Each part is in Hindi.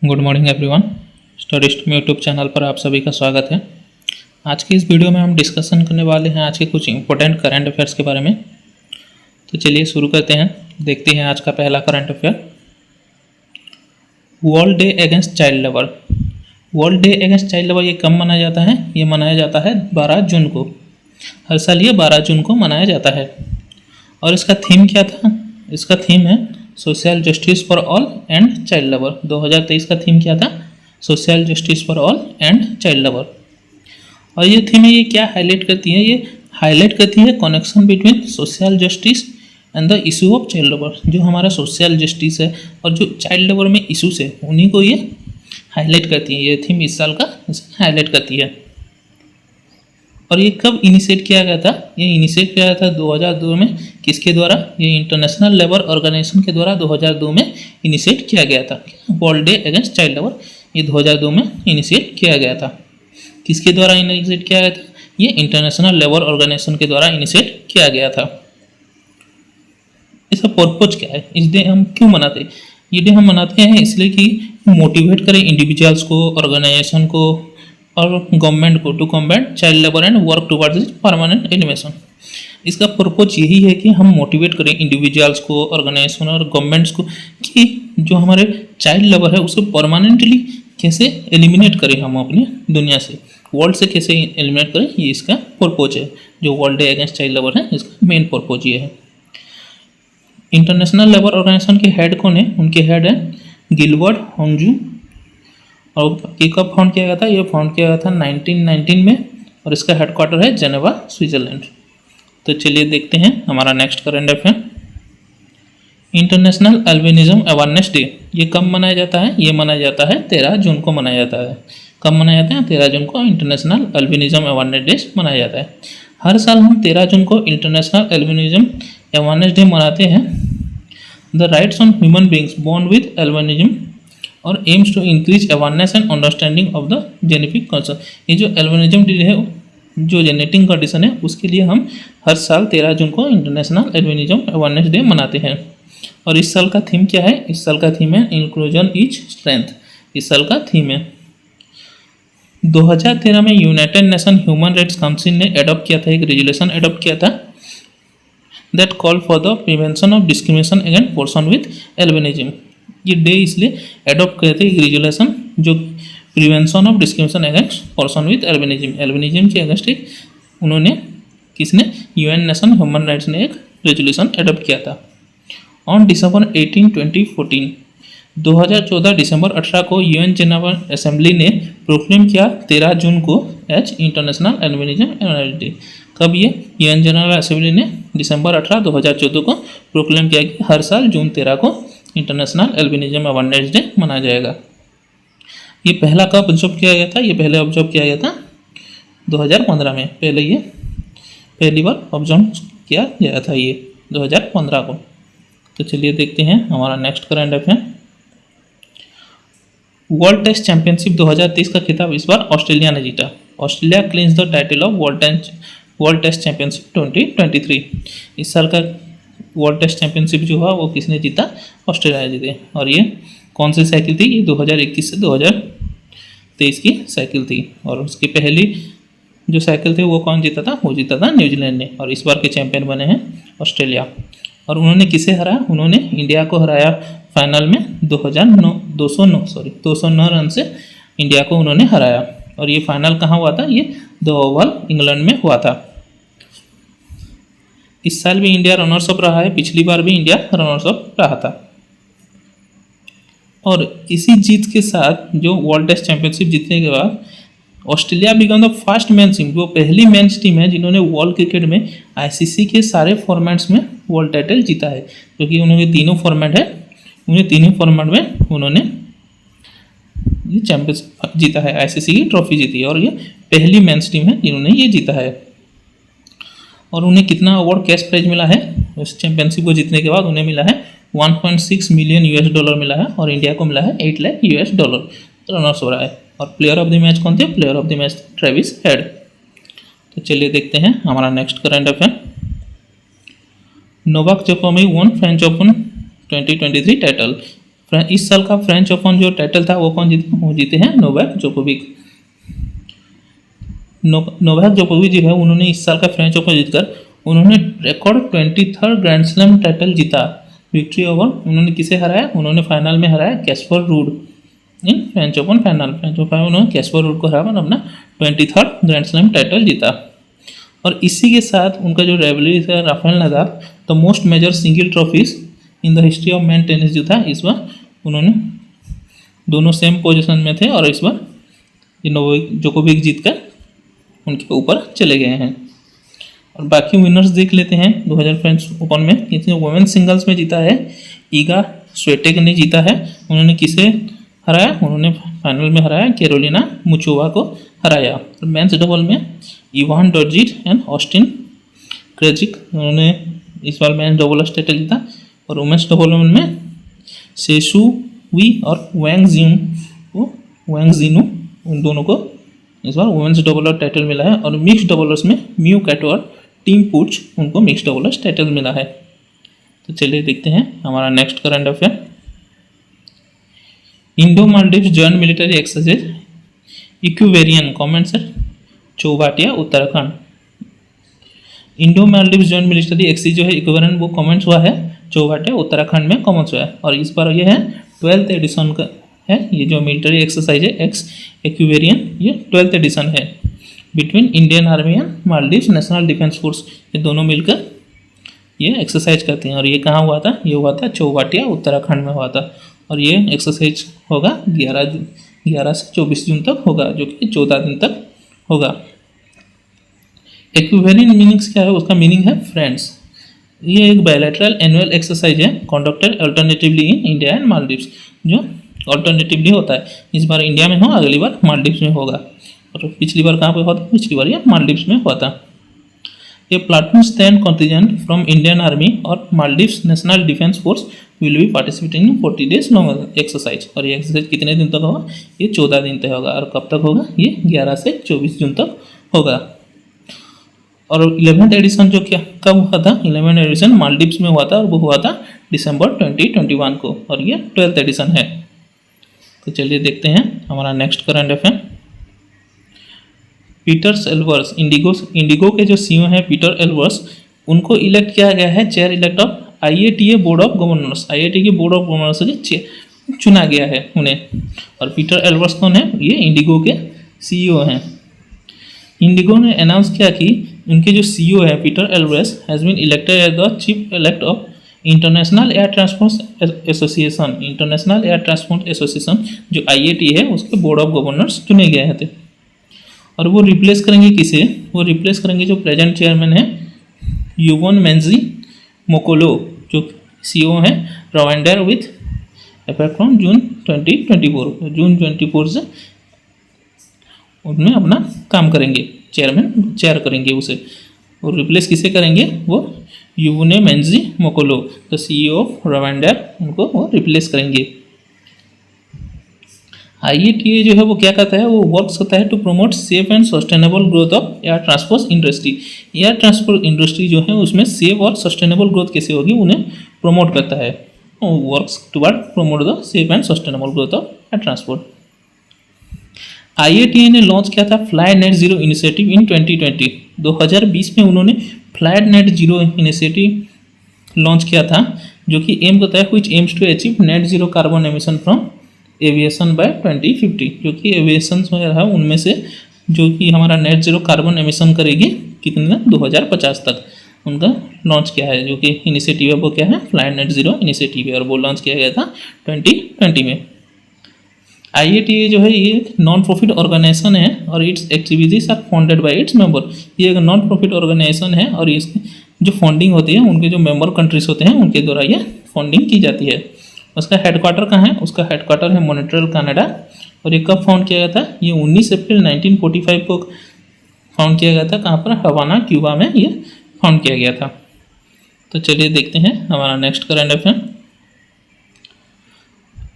Good morning everyone. स्टडीस्ट में यूट्यूब चैनल पर आप सभी का स्वागत है। आज की इस वीडियो में हम डिस्कशन करने वाले हैं आज के कुछ इंपॉर्टेंट करंट अफेयर्स के बारे में। तो चलिए शुरू करते हैं। देखते हैं आज का पहला current affair. World day against child labour. World day against child labour ये कब मनाया जाता है? ये मनाया जाता है 12 जून को। हर साल ये 12 जून को मनाया जाता है। और इसका थीम क्या था? इसका थीम है social justice for all and child labour. 2023 का थीम क्या था? Social justice for all and child labour. और ये थीम है, ये क्या हाईलाइट करती है? ये हाईलाइट करती है connection between social justice and the issue of child labour. जो हमारा सोशल जस्टिस है और जो चाइल्ड लेबर में इशूज है उन्हीं को ये हाईलाइट करती है। ये थीम इस साल का हाईलाइट करती है। और ये कब इनिशिएट किया गया था? ये इनिशिएट किया गया था 2002 में। किसके द्वारा? ये इंटरनेशनल लेबर ऑर्गेनाइजेशन के द्वारा 2002 में इनिशिएट किया गया था। World day against child labour ये 2002 में इनिशिएट किया गया था। किसके द्वारा इनिशिएट किया गया था? ये इंटरनेशनल लेबर ऑर्गेनाइजेशन के द्वारा इनिशिएट किया गया था। इसका पर्पज क्या है? इस डे हम क्यों मनाते हैं? ये डे हम मनाते हैं इसलिए कि मोटिवेट करें इंडिविजुअल्स को, ऑर्गेनाइजेशन को और गवर्नमेंट को to combat child labour and work towards permanent elimination. इसका पर्पज यही है कि हम मोटिवेट करें इंडिविजुअल्स को, ऑर्गेनाइजेशन और गवर्नमेंट्स को कि जो हमारे चाइल्ड लेबर है उसे परमानेंटली कैसे एलिमिनेट करें, हम अपनी दुनिया से, वर्ल्ड से कैसे एलिमिनेट करें। ये इसका पर्पज है। जो world day against child labour है इसका मेन पर्पज ये है। इंटरनेशनल लेबर ऑर्गेनाइजेशन के हेड कौन है? उनके हेड है गिलबर्ट हॉन्जू। और ये कब फाउंड किया गया था? ये फाउंड किया गया था 1919 में और इसका हेडक्वार्टर है जेनेवा, स्विट्जरलैंड। तो चलिए देखते हैं हमारा next current affair. International albinism awareness day ये कब मनाया जाता है? ये मनाया जाता है 13 जून को मनाया जाता है। कब मनाया जाता है? 13 जून को इंटरनेशनल एल्बिनिज्म अवेयरनेस डे मनाया जाता है। हर साल हम 13 जून को इंटरनेशनल एल्बिनिज्म अवेयरनेस डे मनाते हैं। The rights on human beings born with albinism और aims to increase awareness and understanding of the genetic concern. ये जो एल्बिनिज्म डे है, जो जेनेटिक कंडीशन है, उसके लिए हम हर साल 13 जून को इंटरनेशनल एल्बिनिज्म अवेयरनेस डे मनाते हैं। और इस साल का थीम क्या है? इस साल का थीम है इंक्लूजन इज स्ट्रेंथ। इस साल का थीम है। 2013 में United nation human rights council ने एडॉप्ट किया था, एक रेजोल्यूशन एडॉप्ट किया था that call for the prevention of discrimination against person with albinism. ये डे इसलिए एडॉप्ट किए थे, एक रेजोल्यूशन जो prevention of discrimination against person with albinism, albinism के अगेंस्ट एक उन्होंने किसने? यूएन नेशन ह्यूमन राइट्स ने एक रेजोल्यूशन एडॉप्ट किया था। ऑन December 18, 2014 2014 दिसंबर 18 को यूएन जेनेवा असेंबली ने प्रोक्लेम किया 13 जून को as international albinism awareness day. कब? ये यूएन जनरल असेंबली ने दिसंबर 18, 2014 को प्रोक्लेम किया कि हर साल जून 13 को इंटरनेशनल एल्बिनिज्म अवेयरनेस डे मनाया जाएगा। ये पहला कब ऑब्जर्व किया गया था? ये पहले ऑब्जर्व किया गया था 2015 में। पहले ये पहली बार ऑब्जर्व किया गया था ये 2015 को। तो चलिए देखते हैं हमारा next current affair. World test championship 2023 का खिताब इस बार ऑस्ट्रेलिया ने जीता। Australia clinches the title of world test championship 2023। इस साल का वर्ल्ड टेस्ट चैंपियनशिप जो हुआ वो किसने जीता? ऑस्ट्रेलिया ने जीते। और ये कौन सी साइकिल थी? ये 2021 से 2023 की साइकिल थी। और उसकी पहली जो साइकिल थी वो कौन जीता था? वो जीता था न्यूजीलैंड ने। और इस बार के चैंपियन बने हैं ऑस्ट्रेलिया। और उन्होंने किसे हराया? उन्होंने इंडिया को हराया फाइनल में 209 रन से इंडिया को उन्होंने हराया। और ये फाइनल कहाँ हुआ था? ये द ओवल इंग्लैंड में हुआ था। इस साल भी इंडिया रनर्स अप रहा है, पिछली बार भी इंडिया रनर्स अप रहा था। और इसी जीत के साथ जो वर्ल्ड टेस्ट चैंपियनशिप जीतने के बाद Australia become the first men's team, जो पहली मेंस टीम है जिन्होंने वर्ल्ड क्रिकेट में आईसीसी के सारे फॉर्मेट्स में वर्ल्ड टाइटल जीता है। क्योंकि उन्होंने तीनों फॉर्मेट है, उन्हें तीनों फॉर्मेट में उन्होंने ये चैंपियनशिप जीता है, आईसीसी की ट्रॉफी जीती है। और ये पहली मेंस टीम है जिन्होंने ये जीता है। और उन्हें कितना अवार्ड कैश प्राइज मिला है? उस चैंपियनशिप को जीतने के बाद उन्हें मिला है 1.6 मिलियन $US मिला है। और इंडिया को मिला है $8 लाख रनर्स हो रहा है। और प्लेयर ऑफ द मैच कौन थे? Player of the match Travis head. तो चलिए देखते हैं हमारा नेक्स्ट करंट अफेयर। नोवाक जोकोविच वन फ्रेंच ओपन 2023 टाइटल। इस साल का फ्रेंच ओपन जो टाइटल था वो कौन जीते? वो जीते हैं नोवाक जोकोविक। नोवाक जोकोविच जो है उन्होंने इस साल का फ्रेंच ओपन जीतकर उन्होंने record 23rd grand slam title जीता। विक्ट्री ओवर उन्होंने किसे हराया? उन्होंने फाइनल में हराया Caspar rude in French open final. French open उन्होंने कैस्पर रूड को हराया और अपना 23rd ग्रैंड स्लैम टाइटल जीता। और इसी के साथ उनका जो राइवलरी है Rafael Nadal the most major single trophies in the history of man tennis जो था, इस बार उन्होंने दोनों सेम पोजीशन में थे और इस बार ये नोवाक जोकोविक जीतकर उनके ऊपर चले गए हैं। और बाकी विनर्स देख लेते हैं 2000 फ्रेंच ओपन में। किसी वुमेन सिंगल्स में जीता है ईगा स्विएटेक ने जीता है। उन्होंने किसे हराया? उन्होंने फाइनल में हराया कैरोलिना मुचोवा को हराया। और मेंस डबल में इवान डोजिच एंड ऑस्टिन क्रेजिक उन्होंने इस बार मेंस डबल्स टाइटल जीता। और वुमेन्स डबल में सेसु वी और वैंग जिनू उन दोनों को इस बार वुमेन्स डबलर टाइटल मिला है। और मिक्स डबलर्स में म्यू कैट और टीम पुच उनको मिक्स डबलर्स टाइटल मिला है। तो चलिए देखते हैं हमारा next current affair. Indo Maldives joint military exercise Ekuverin commences Chaubatia Uttarakhand. Indo Maldives joint military exercise जो है इक्विवेरियन वो कमेंट्स हुआ है चौबाटिया उत्तराखंड में कमेंट्स हुआ है। और इस बार ये है 12th एडिशन का है ये जो मिलिट्री एक्सरसाइज है एक्स इक्विवेरियन ये 12th एडिशन है between Indian army and Maldives National Defence force. ये दोनों मिलकर ये एक्सरसाइज करते हैं। और ये कहाँ हुआ था? ये हुआ था चौबाटिया उत्तराखंड में हुआ था। और ये एक्सरसाइज होगा 11 से 24 जून तक होगा, जो कि 14 दिन तक होगा। इक्विवेरियन मीनिंग्स क्या है? उसका मीनिंग है फ्रेंड्स। ये एक बायलैटरल एनुअल एक्सरसाइज है conducted alternatively in India and Maldives, जो अल्टरनेटिवली होता है। इस बार इंडिया में हो, अगली बार मालदीव्स में होगा। और पिछली बार कहाँ पे हुआ था? पिछली बार ये मालदीव्स में हुआ था। ये platoon stand contingent from Indian Army और Maldives National Defence Force will be participating in 40 days long exercise. और ये एक्सरसाइज कितने दिन तक होगा? ये 14 दिन तक होगा। और कब तक होगा? ये 11 से 24 जून तक होगा। और 11th एडिशन जो क्या कब हुआ था? 11th एडिशन मालदीव्स में हुआ था और वो हुआ था दिसंबर 2021 को। और ये 12th एडिशन है। तो चलिए देखते हैं हमारा next current affair. Peter Elbers IndiGo के जो सीईओ हैं पीटर एल्वर्स, उनको इलेक्ट किया गया है chair elect of IATA board of governors. IATA के बोर्ड ऑफ गवर्नर्स से चुना गया है उन्हें। और पीटर एल्वर्स कौन है? ये इंडिगो के CEO हैं। इंडिगो ने अनाउंस किया कि उनके जो CEO है Peter Elbers has been elected as the chief elect of International Air Transport Association. International Air Transport Association जो IATA है उसके बोर्ड ऑफ गवर्नर्स चुने गए थे। और वो रिप्लेस करेंगे किसे? वो रिप्लेस करेंगे जो प्रेजेंट चेयरमैन है युवन मेंजी मोकोलो, जो CEO है रवांडर विथ इफेक्ट फ्रॉम जून 2024। जून 24 से उनमें अपना काम करेंगे, चेयर करेंगे उसे। और रिप्लेस किसे करेंगे? वो युवने मेंजी मोकोलो द CEO ऑफ रवांडर, उनको वो रिप्लेस करेंगे। IATA जो है वो क्या करता है? वो वर्क करता है to promote safe and sustainable growth of air transport industry. Air transport industry जो है उसमें सेफ और सस्टेनेबल ग्रोथ कैसे होगी उन्हें प्रमोट करता है। Works toward promote the safe and sustainable growth of air transport. IATA ने लॉन्च किया था fly net zero initiative in 2020। 2020 में उन्होंने fly net zero initiative launch किया था, जो कि एम करता है which aims to achieve net zero carbon emission from aviation by 2050। जो कि एविएशन है उनमें से जो कि हमारा नेट जीरो कार्बन एमिशन करेगी कितने तक? 2050 तक उनका लॉन्च किया है। जो कि इनिशिएटिव है वो क्या है? फ्लाई नेट जीरो इनिशिएटिव है। और वो लॉन्च किया गया था 2020 में। IATA जो है ये एक नॉन प्रॉफिट ऑर्गेनाइजेशन है और its activities are funded by its member. ये एक नॉन प्रॉफिट ऑर्गेनाइजेशन है और इसकी जो फंडिंग होती है उनके जो मेंबर कंट्रीज होते हैं उनके द्वारा ये फंडिंग की जाती है। उसका हेडक्वार्टर कहाँ है? उसका हेडक्वार्टर है मॉन्ट्रियल कनाडा। और ये कब फाउंड किया गया था? ये 19 अप्रैल 1945 को फाउंड किया गया था। कहाँ पर? हवाना क्यूबा में ये फाउंड किया गया था। तो चलिए देखते हैं हमारा next current affair.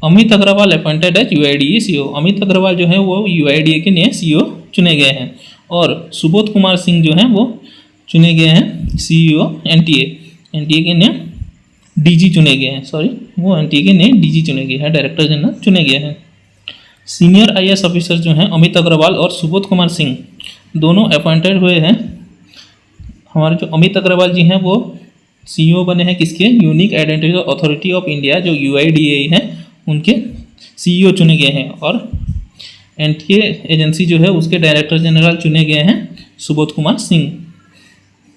Amit Agarwal appointed as UIDA CEO। Amit Agarwal जो है वो UIDA के नए CEO चुने गए हैं। और सुबोध कुमार सिंह जो हैं वो चुने गए हैं CEO NTA के नए डीजी चुने गए हैं, सॉरी वो एनटीए के नए डीजी चुने गए हैं, डायरेक्टर जनरल चुने गए हैं। सीनियर आईएएस ऑफिसर जो हैं अमित अग्रवाल और सुबोध कुमार सिंह दोनों अपॉइंटेड हुए हैं। हमारे जो अमित अग्रवाल जी हैं वो सीईओ बने हैं किसके, unique identity authority of India जो यूआईडीएआई है उनके सीईओ चुने गए हैं। और एनटीए एजेंसी जो है उसके डायरेक्टर जनरल चुने गए हैं सुबोध कुमार सिंह,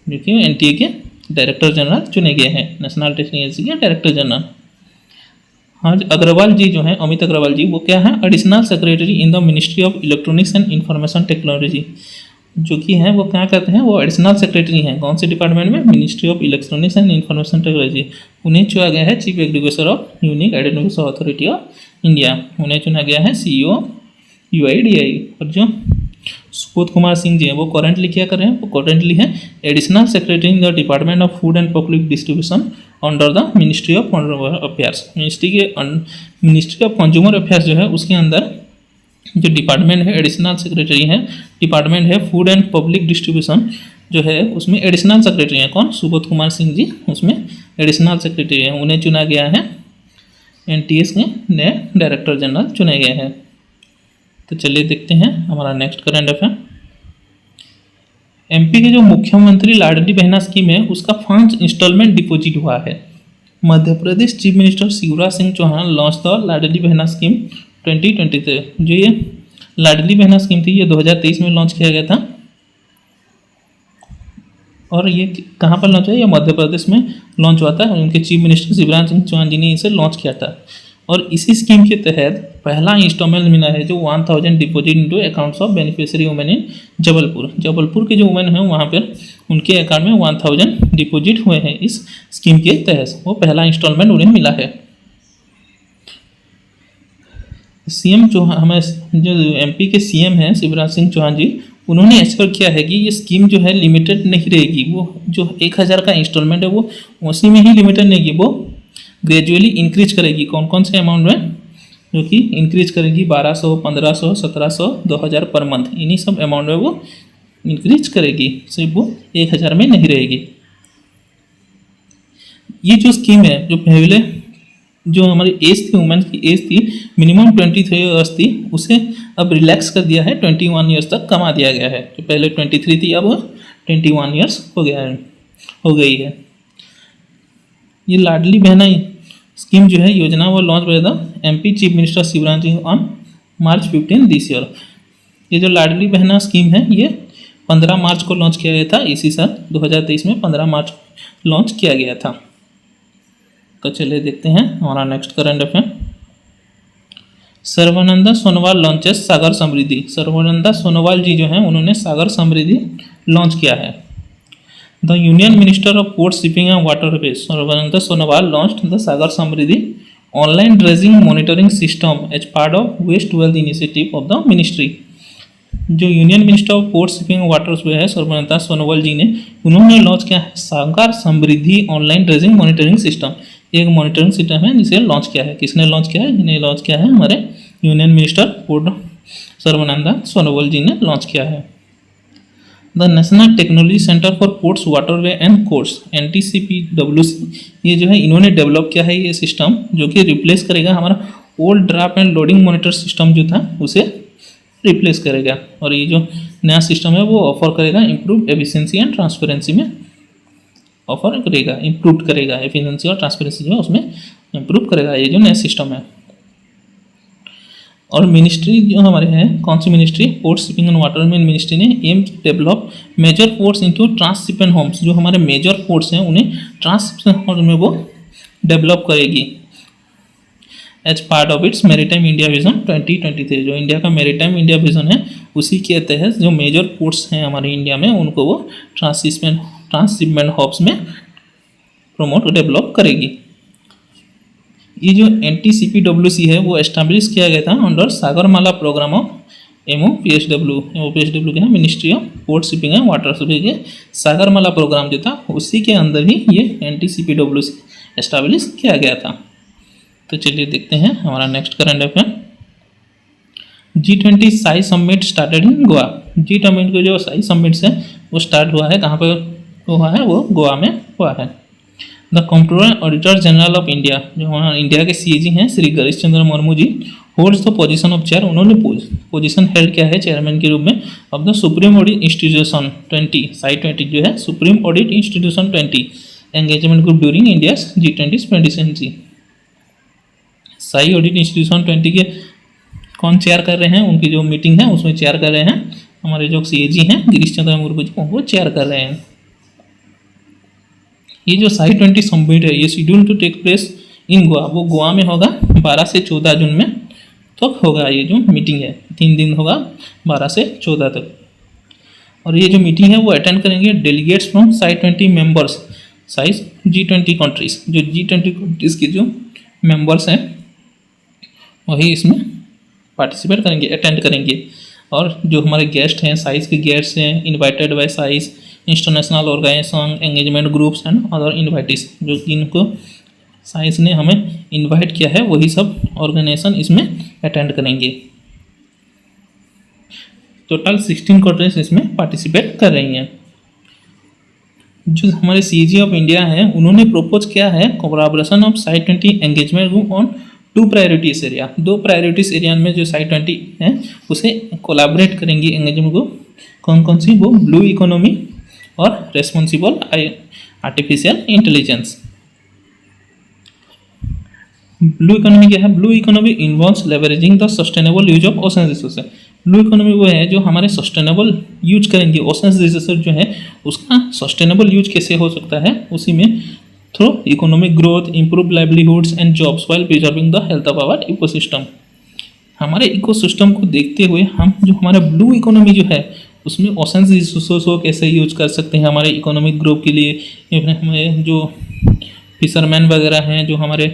जो कि एनटीए के डायरेक्टर जनरल चुने गए हैं, नेशनल टेस्टिंग एजेंसी के डायरेक्टर जनरल। हाँ, अग्रवाल जी जो हैं अमित अग्रवाल जी वो क्या है, additional secretary in the ministry of electronics and information technology, जो कि हैं वो क्या करते हैं, वो एडिशनल सेक्रेटरी हैं कौन से डिपार्टमेंट में, ministry of electronics and information technology. उन्हें चुना गया है chief executive of unique identity authority of India, उन्हें चुना गया है सीईओ यूआईडीआई। और जो सुबोध कुमार सिंह जी हैं वो करंटली क्या कर रहे हैं, वो करंटली हैं additional secretary in the department of food and public distribution under the ministry of affairs. Ministry of consumer affairs जो है उसके अंदर जो डिपार्टमेंट है एडिशनल सेक्रेटरी है, डिपार्टमेंट है फूड एंड पब्लिक डिस्ट्रीब्यूशन जो है उसमें एडिशनल सेक्रेटरी हैं कौन, सुबोध कुमार सिंह जी उसमें एडिशनल सेक्रेटरी हैं, उन्हें चुना गया है एनटीएस के नए डायरेक्टर जनरल चुने गए हैं। तो चलिए देखते हैं हमारा नेक्स्ट करंट अफेयर। एमपी के जो मुख्यमंत्री लाडली बहना स्कीम है उसका फंड्स इंस्टॉलमेंट डिपॉजिट हुआ है। Madhya Pradesh chief minister Shivraj Singh Chouhan launch the Ladli Behna scheme 2023। जो ये लाडली बहना स्कीम थी ये 2023 में लॉन्च किया गया था। और ये कहाँ पर लॉन्च हुआ, ये मध्य प्रदेश में लॉन्च हुआ था, उनके चीफ मिनिस्टर शिवराज सिंह चौहान जी ने इसे लॉन्च किया था। और इसी स्कीम के तहत पहला इंस्टॉलमेंट मिला है जो 1000 deposit into accounts of beneficiary women in Jabalpur के जो वुमेन हैं वहाँ पर उनके अकाउंट में 1000 डिपॉजिट हुए हैं इस स्कीम के तहत, वो पहला इंस्टॉलमेंट उन्हें मिला है। सीएम जो हमें जो एमपी के सीएम हैं शिवराज सिंह चौहान जी उन्होंने एश्योर किया है कि ये स्कीम जो है लिमिटेड नहीं रहेगी, वो जो 1000 का इंस्टॉलमेंट है वो उसी में ही लिमिटेड नहीं है, वो ग्रेजुअली इंक्रीज करेगी। कौन कौन से अमाउंट में, जो कि इंक्रीज करेगी 1200, 1500, 1700, 2000 पर मंथ, इन्हीं सब अमाउंट में वो इंक्रीज करेगी, सिर्फ वो 1000 में नहीं रहेगी। ये जो स्कीम है जो पहले जो हमारी एज थी, वुमेन की एज थी मिनिमम 23 ईयर्स थी, उसे अब रिलैक्स कर दिया है 21 ईयर्स तक कमा दिया गया है। जो पहले 23 थी अब 21 ईयर्स हो गई है। ये लाडली बहना स्कीम जो है योजना वो लॉन्च हुआ था MP chief minister Shivraj Singh on March 15 this year. ये जो लाडली बहना स्कीम है ये 15 मार्च को लॉन्च किया गया था, इसी साल 2023 में 15 मार्च लॉन्च किया गया था। तो चलिए देखते हैं हमारा next current affair. Sarbananda Sonowal launches Sagar Samriddhi. Sarbananda Sonowal ji जो हैं उन्होंने सागर समृद्धि लॉन्च किया है। The union minister of port shipping and waterways Sarbananda Sonowal launched the Sagar Samriddhi online dredging monitoring system as part of waste wealth initiative of the ministry. जो union minister of port shipping and waterways है सर्बानंद सोनोवाल जी ने उन्होंने लॉन्च किया है Sagar Samriddhi online dredging monitoring system. एक मॉनिटरिंग सिस्टम है जिसे लॉन्च किया है, किसने लॉन्च किया है, जिन्हें लॉन्च किया है हमारे union minister port Sarbananda Sonowal ji ने लॉन्च किया है। The National Technology Centre for Ports Waterway and Coasts NTCPWC ये जो है इन्होंने डेवलप किया है ये सिस्टम, जो कि रिप्लेस करेगा हमारा old draft and loading monitor system जो था उसे रिप्लेस करेगा। और ये जो नया सिस्टम है वो ऑफर करेगा इम्प्रूव एफिशिएंसी एंड ट्रांसपेरेंसी में ऑफर करेगा, इम्प्रूव करेगा एफिशिएंसी और ट्रांसपेरेंसी जो है उसमें इम्प्रूव करेगा ये जो नया सिस्टम है। और मिनिस्ट्री जो हमारे हैं कौन सी ministry, port shipping and waterways ministry ने aim develop major ports into transshipment hubs. जो हमारे मेजर पोर्ट्स हैं उन्हें ट्रांसशिपमेंट होम्स में वो डेवलप करेगी as part of its maritime India vision 2023। जो इंडिया का मैरीटाइम इंडिया विजन है उसी के तहत जो मेजर पोर्ट्स हैं हमारे इंडिया में उनको वो ट्रांसशिपमेंट हब्स में प्रमोट डेवलप करेगी। ये जो NTCPWC है वो एस्टैब्लिश किया गया था अंडर सागरमाला प्रोग्राम ऑफ MOPSW क्या है, ministry of port shipping and water supply के सागरमाला प्रोग्राम जो था उसी के अंदर ही ये NTCPWC एस्टैब्लिश किया गया था। तो चलिए देखते हैं हमारा next current affair. G20 Sai summit started in Goa. G20 के जो साई समिट्स है वो स्टार्ट हुआ है, कहाँ पर हुआ है, वो गोवा में हुआ है। The controller auditor general of India, जो हमारे इंडिया के सीएजी हैं Shri Girish Chandra Murmu ji, holds the position of chair, उन्होंने पोजीशन हेल्ड किया है चेयरमैन के रूप में of the supreme audit institution 20 SAI 20 जो है supreme audit institution 20 engagement group during India's G20 presidency. SAI audit institution 20 के कौन चेयर कर रहे हैं, उनकी जो मीटिंग है उसमें चेयर कर रहे हैं हमारे जो सीएजी हैं गिरीश चंद्र मुर्मू जी, वो चेयर कर रहे हैं। ये जो साई 20 समिट है ये schedule to take place in Goa, वो गोवा में होगा 12 से 14 जून में तो होगा ये जो मीटिंग है, 3 दिन होगा 12 से 14 तक। और ये जो मीटिंग है वो अटेंड करेंगे delegates from Sai 20 members size G20 countries, जो G20 कंट्रीज के जो मेंबर्स हैं वही इसमें पार्टिसिपेट करेंगे, अटेंड करेंगे। और जो हमारे गेस्ट हैं साइज के गेस्ट हैं इनवाइटेड बाय साइज international organisation engagement groups and other invitees, जो जिनको साइंस ने हमें इनवाइट किया है वही सब ऑर्गेनाइजेशन इसमें अटेंड करेंगे। टोटल 16 कंट्रीज इसमें पार्टिसिपेट कर रही हैं। जो हमारे सीजी ऑफ इंडिया हैं उन्होंने प्रपोज किया है collaboration of Sai 20 engagement group on 2 priorities area, 2 priorities area में जो साई 20 है उसे कोलैबोरेट करेंगे एंगेजमेंट ग्रुप। कौन कौन सी, वो ब्लू इकोनॉमी और responsible artificial intelligence. Blue economy क्या है, blue economy involves leveraging the sustainable use of ocean resources. Blue economy वो है जो हमारे सस्टेनेबल यूज करेंगे, ओशन रिसोर्सेज जो है उसका सस्टेनेबल यूज कैसे हो सकता है, उसी में through economic growth, improve livelihoods and jobs while preserving the health of our ecosystem. हमारे इकोसिस्टम को देखते हुए हम जो हमारा ब्लू इकोनॉमी जो है उसमें ओशन रिसोर्सेज को कैसे यूज कर सकते हैं हमारे इकोनॉमिक ग्रोथ के लिए, हमारे जो फिशरमैन वगैरह हैं, जो हमारे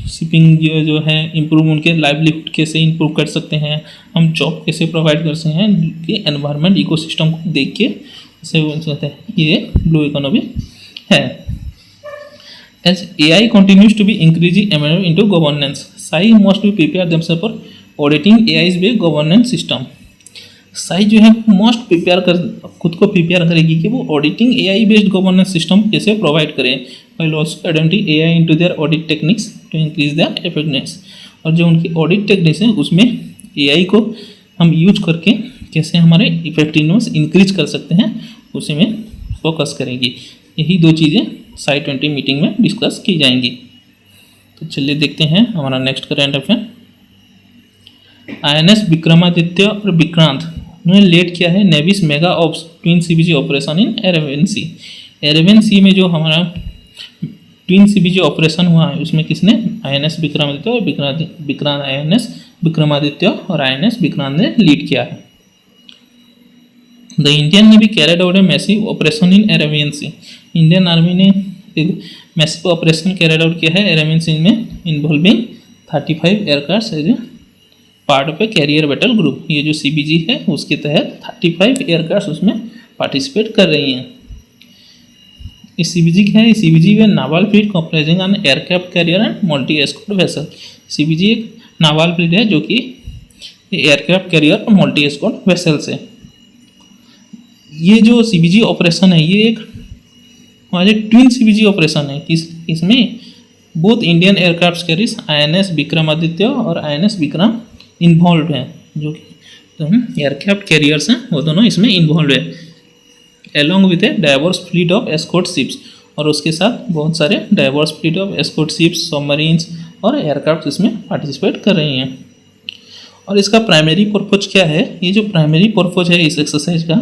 शिपिंग जो है इम्प्रूव, उनके लाइवलीहुड कैसे इम्प्रूव कर सकते हैं, हम जॉब कैसे प्रोवाइड कर सकते हैं, कि एनवायरनमेंट इकोसिस्टम को देख के ऐसे बोलते हैं ये ब्लू इकोनॉमी है। As AI continues to be increasing emerging into governance, साई must be prepare themselves for auditing AI's way governance system। Sai जो है मोस्ट प्रिपेयर कर खुद को प्रिपेयर करेगी कि वो auditing AI based governance system कैसे प्रोवाइड करें, while also adopting AI into their audit techniques to increase their effectiveness। और जो उनकी ऑडिट टेक्निक्स है उसमें AI को हम यूज करके कैसे हमारे इफेक्टिवनेस इंक्रीज कर सकते हैं उसी में फोकस करेंगी। यही 2 चीज़ें साई 20 मीटिंग में डिस्कस की जाएंगी। तो चलिए देखते हैं हमारा next current affair. INS Vikramaditya और विक्रांत उन्होंने लेड किया है navy's mega ops twin CBG operation in Arabian sea. Arabian sea में जो हमारा ट्विन CBG ऑपरेशन हुआ है उसमें किसने, INS विक्रमादित्य और विक्रांत INS विक्रमादित्य और INS विक्रांत ने लीड किया है। The Indian navy carried out a massive operation in Arabian sea. Indian army ने एक मैसिव ऑपरेशन कैरिड आउट किया है अरेबियन सी में involving 35 aircraft as part of a carrier battle group. ये जो CBG है उसके तहत 35 एयरक्राफ्ट उसमें पार्टिसिपेट कर रही हैं। इस CBG क्या है, CBG way novel fleet comprising an aircraft carrier and multi escort vessel. CBG एक नावल फ्लीट है जो कि एयरक्राफ्ट कैरियर और मल्टी एस्कॉर्ट वेसल्स है। ये जो CBG ऑपरेशन है ये एक हमारे ट्विन CBG ऑपरेशन है। इसमें both Indian aircraft carriers INS Vikramaditya और INS विक्रम इन्वॉल्व हैं, जो कि एयरक्राफ्ट कैरियर्स हैं वो दोनों इसमें इन्वॉल्व है, along with a diverse fleet of escort ships. और उसके साथ बहुत सारे diverse fleet of escort ships, submarines और एयरक्राफ्ट इसमें पार्टिसिपेट कर रही हैं। और इसका प्राइमरी पर्पज क्या है, ये जो प्राइमरी पर्पज है इस एक्सरसाइज का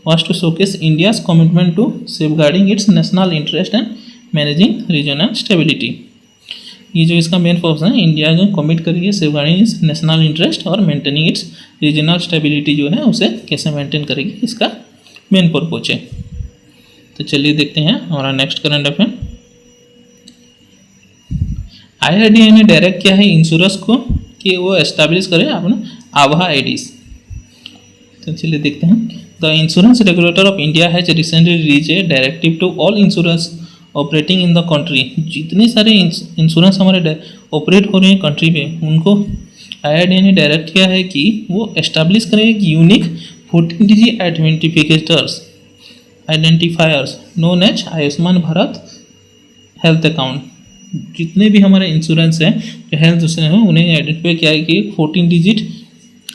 was to showcase India's commitment to safeguarding its national interest and managing regional stability. ये जो इसका मेन पर्पस है, इंडिया जो कमिट कर रही है सेफगार्डिंग इट्स नेशनल इंटरेस्ट और मेंटेनिंग इट्स रीजनल स्टेबिलिटी जो है उसे कैसे मेंटेन करेगी, इसका मेन पर्पज है। तो चलिए देखते हैं हमारा नेक्स्ट करंट अफेयर। IRDA ने डायरेक्ट किया है इंश्योरेंस को कि वो एस्टैब्लिश करे अपना आभा आईडीज। तो चलिए देखते हैं। The insurance regulator of India has recently release a directive to all insurance operating in the country. जितने सारे इंश्योरेंस हमारे ऑपरेट हो रहे हैं कंट्री में उनको IRDA ने डायरेक्ट किया है कि वो एस्टैब्लिश करें एक unique 14 digit identifiers known as Ayushman Bharat health account, जितने भी हमारे इंश्योरेंस हैं जो हेल्थ इंश्योरेंस हैं उन्हें आइडेंटिफाई किया है कि 14 डिजिट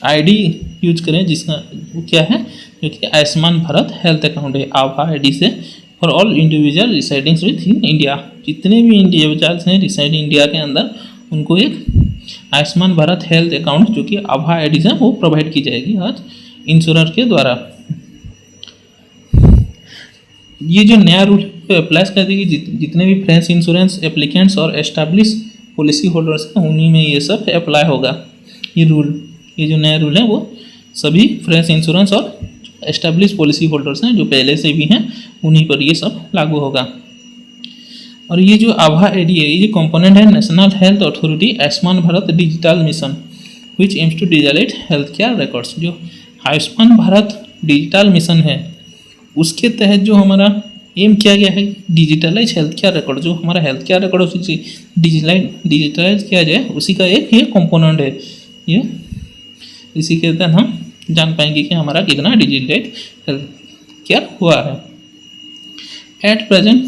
आईडी यूज करें, जिसका वो क्या है, जो कि आयुष्मान भारत हेल्थ अकाउंट है आभा आईडी से for all individual residing with in India. जितने भी इंडिविजुअल्स हैं रिसाइड इंडिया के अंदर उनको एक आयुष्मान भारत हेल्थ अकाउंट जो कि आभा आईडी से वो प्रोवाइड की जाएगी आज इंश्योरर के द्वारा। ये जो नया रूल अप्लाई कर देगी जितने भी फ्रेंच इंश्योरेंस एप्लीकेंट्स और एस्टैब्लिश पॉलिसी होल्डर्स हैं उन्हीं में ये सब अप्लाई होगा। ये रूल, ये जो नया रूल है वो सभी फ्रेंच इंश्योरेंस और एस्टैब्लिश पॉलिसी होल्डर्स हैं जो पहले से भी हैं उन्हीं पर ये सब लागू होगा। और ये जो आभा आईडी है ये कंपोनेंट है national health authority Ayushman Bharat digital mission which aims to digitalise health care records. जो आयुष्मान भारत डिजिटल मिशन है उसके तहत जो हमारा एम किया गया है डिजिटलाइज हेल्थ केयर रिकॉर्ड, जो हमारा हेल्थ केयर रिकॉर्ड उसी डिजिटलाइज किया जाए उसी का एक ये कंपोनेंट है। ये इसी के तहत हम जान पाएंगे कि हमारा कितना डिजिटलाइज हेल्थ केयर हुआ है। एट प्रेजेंट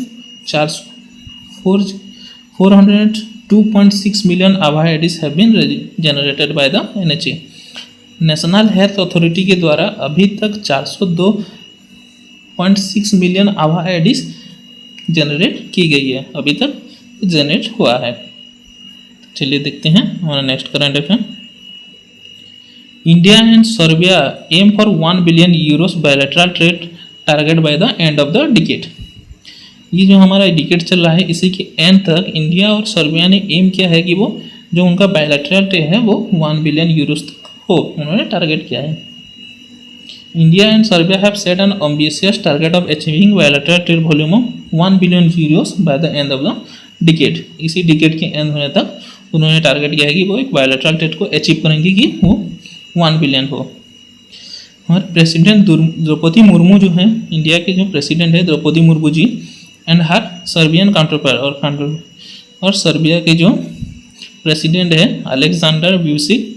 402.6 million आभा IDs have been generated by the NHA। National health authority के द्वारा अभी तक 402.6 मिलियन आभा आईडीज जनरेट की गई है, अभी तक जनरेट हुआ है। चलिए देखते हैं हमारा next current affair. India and Serbia aim for 1 billion euros bilateral trade target by the end of the decade. ये जो हमारा डिकेड चल रहा है इसी के एंड तक इंडिया और सर्बिया ने एम किया है कि वो जो उनका बायलैटरल ट्रेड है वो 1 बिलियन यूरोस तक हो, उन्होंने टारगेट किया है। India and Serbia have set N ambitious target of achieving bilateral trade volume of 1 billion Euros bye the end of the decade. इसी डिकेड के एंड होने तक उन्होंने टारगेट किया है कि वो एक बायलैटरल ट्रेड को अचीव करेंगे कि वो 1 बिलियन हो। हमारे प्रेसिडेंट द्रौपदी मुर्मू जो हैं, इंडिया के जो प्रेसिडेंट है Droupadi Murmu ji and her Serbian counterpart और सर्बिया के जो प्रेसिडेंट है Aleksandar Vucic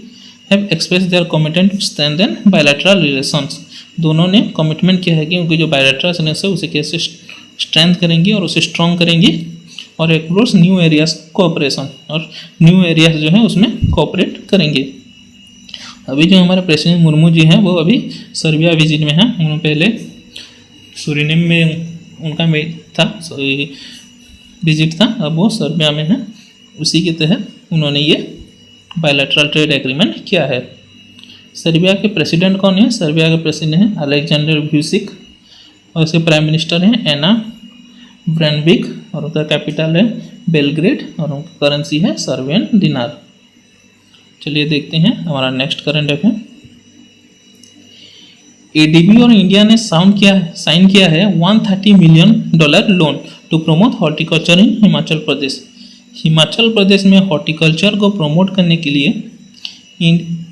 have express their commitment to strengthen bilateral relations. दोनों ने कमिटमेंट किया है कि उनके जो बायलैटरल रिलेशंस है उसे कैसे स्ट्रेंथ करेंगे और उसे स्ट्रॉन्ग करेंगे और एक्सप्लोर्स न्यू एरियाज कोऑपरेशन, और न्यू एरियाज जो है उसमें कोऑपरेट करेंगे। अभी जो हमारे प्रेसिडेंट मुर्मू जी हैं वो अभी सर्बिया विजिट में हैं। उन्होंने पहले सूरीनेम में उनका विजिट था, अब वो सर्बिया में है। उसी के तहत उन्होंने ये बायलैटरल ट्रेड एग्रीमेंट किया है। सर्बिया के प्रेसिडेंट कौन है? सर्बिया के प्रेसिडेंट हैं अलेक्जेंडर व्यूसिक और उसके प्राइम मिनिस्टर हैं एना ब्रेनविक और उनका कैपिटल है बेलग्रेड और उनका करेंसी है सर्बियन दिनार। चलिए देखते हैं हमारा नेक्स्ट करंट अफेयर। एडीबी और इंडिया ने साइन किया है $130 million loan to promote horticulture in Himachal Pradesh. Himachal Pradesh में हॉर्टिकल्चर को प्रमोट करने के लिए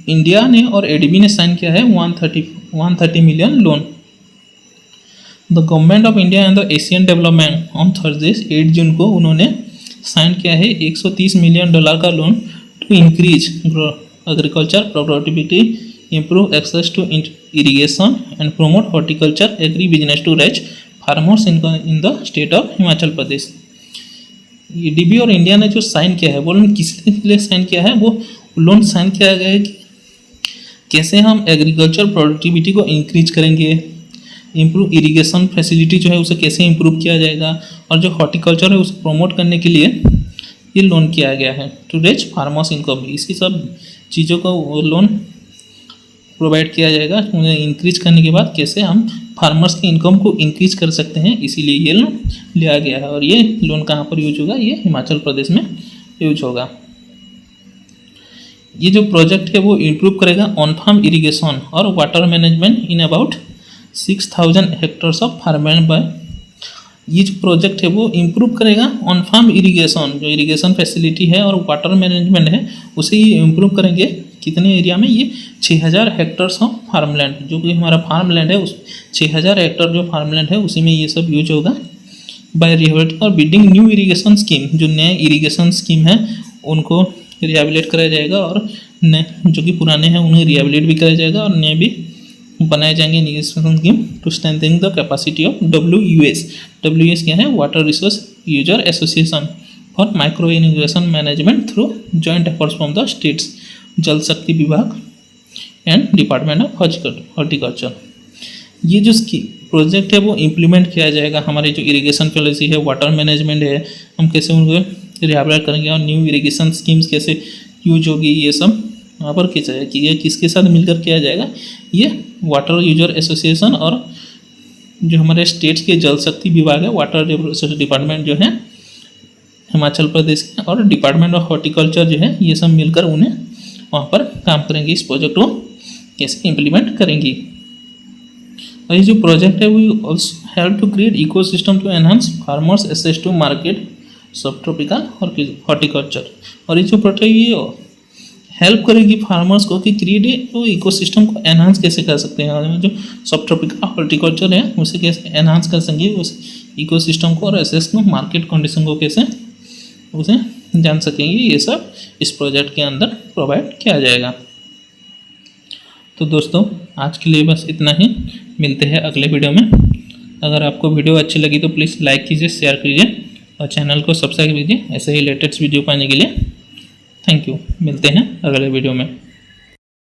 इंडिया ने और एडीबी ने साइन किया है 130 million loan. The government of India and the Asian development on Thursday 8 June को उन्होंने साइन किया है $130 मिलियन का loan to increase agriculture productivity, improve access to irrigation and promote horticulture agri business to reach farmers in the state of Himachal Pradesh. ADB और इंडिया ने जो साइन किया है वो लोन किस लिए साइन किया है? वो लोन साइन किया गया है कि कैसे हम एग्रीकल्चर प्रोडक्टिविटी को इंक्रीज करेंगे, इम्प्रूव इरिगेशन फैसिलिटी जो है उसे कैसे इम्प्रूव किया जाएगा, और जो हॉर्टिकल्चर है उसे प्रमोट करने के लिए ये लोन किया गया है टू रीच फार्मर्स इनकम। इसी सब चीज़ों को लोन प्रोवाइड किया जाएगा। उन्हें इंक्रीज करने के बाद कैसे हम फार्मर्स की इनकम को इंक्रीज कर सकते हैं, इसीलिए ये लोन लिया गया है। और ये लोन कहाँ पर यूज होगा? ये हिमाचल प्रदेश में यूज होगा। ये जो प्रोजेक्ट है वो इम्प्रूव करेगा ऑन फार्म इरीगेशन और water management in about 6000 hectares of farmland by. ये जो प्रोजेक्ट है वो इम्प्रूव करेगा ऑन फार्म इरीगेशन, जो इरीगेशन फैसिलिटी है और वाटर मैनेजमेंट है उसे ये इम्प्रूव करेंगे। कितने एरिया में? ये 6000 हेक्टर्स ऑफ फार्मलैंड, जो कि हमारा फार्मलैंड है उस 6000 हेक्टर जो फार्मलैंड है उसी में ये सब यूज होगा। बाय रिहेबिलिटेटिंग और बिल्डिंग न्यू इरीगेशन स्कीम, जो नए इरीगेशन स्कीम है उनको रिहेबिलिटेट कराया जाएगा और नए जो कि पुराने हैं उन्हें रिहेबिलिटेट भी कराया जाएगा और नए भी बनाए जाएंगे irrigation scheme to strengthening the capacity of WUS। WUS क्या है? Water resource user association for micro irrigation management through joint efforts from the states Jal Shakti विभाग एंड डिपार्टमेंट ऑफ हॉर्टिकल्चर। ये जो प्रोजेक्ट है वो इम्प्लीमेंट किया जाएगा। हमारी जो इरिगेशन पॉलिसी है, वाटर मैनेजमेंट है, हम कैसे उनको रिहाबिलिट करेंगे और न्यू इरिगेशन स्कीम्स कैसे यूज होगी, ये सब वहाँ पर किया जाएगा कि ये किसके साथ मिलकर किया जाएगा। ये वाटर यूजर एसोसिएशन और जो हमारे स्टेट्स के जल शक्ति विभाग है, वाटर डिपार्टमेंट जो है हिमाचल प्रदेश के, और डिपार्टमेंट ऑफ हॉर्टिकल्चर जो है, ये सब मिलकर उन्हें वहाँ पर काम करेंगे, इस प्रोजेक्ट को कैसे इम्प्लीमेंट करेंगी। और ये जो प्रोजेक्ट है वो also help to create ecosystem to enhance farmers access to market subtropical horticulture. और ये जो प्रोजेक्ट ये हेल्प करेगी फार्मर्स को कि क्रिएट वो इकोसिस्टम को एनहांस कैसे कर सकते हैं, जो सब ट्रॉपिकल हॉर्टिकल्चर है उसे कैसे एनहांस कर सकेंगे उस इकोसिस्टम को, और एसेस को मार्केट कंडीशन को कैसे उसे जान सकेंगे। ये सब इस प्रोजेक्ट के अंदर प्रोवाइड किया जाएगा। तो दोस्तों आज के लिए बस इतना ही, मिलते हैं अगले वीडियो में। अगर आपको वीडियो अच्छी लगी तो प्लीज़ लाइक कीजिए, शेयर कीजिए और चैनल को सब्सक्राइब कीजिए ऐसे ही लेटेस्ट वीडियो पाने के लिए। थैंक यू, मिलते हैं अगले वीडियो में।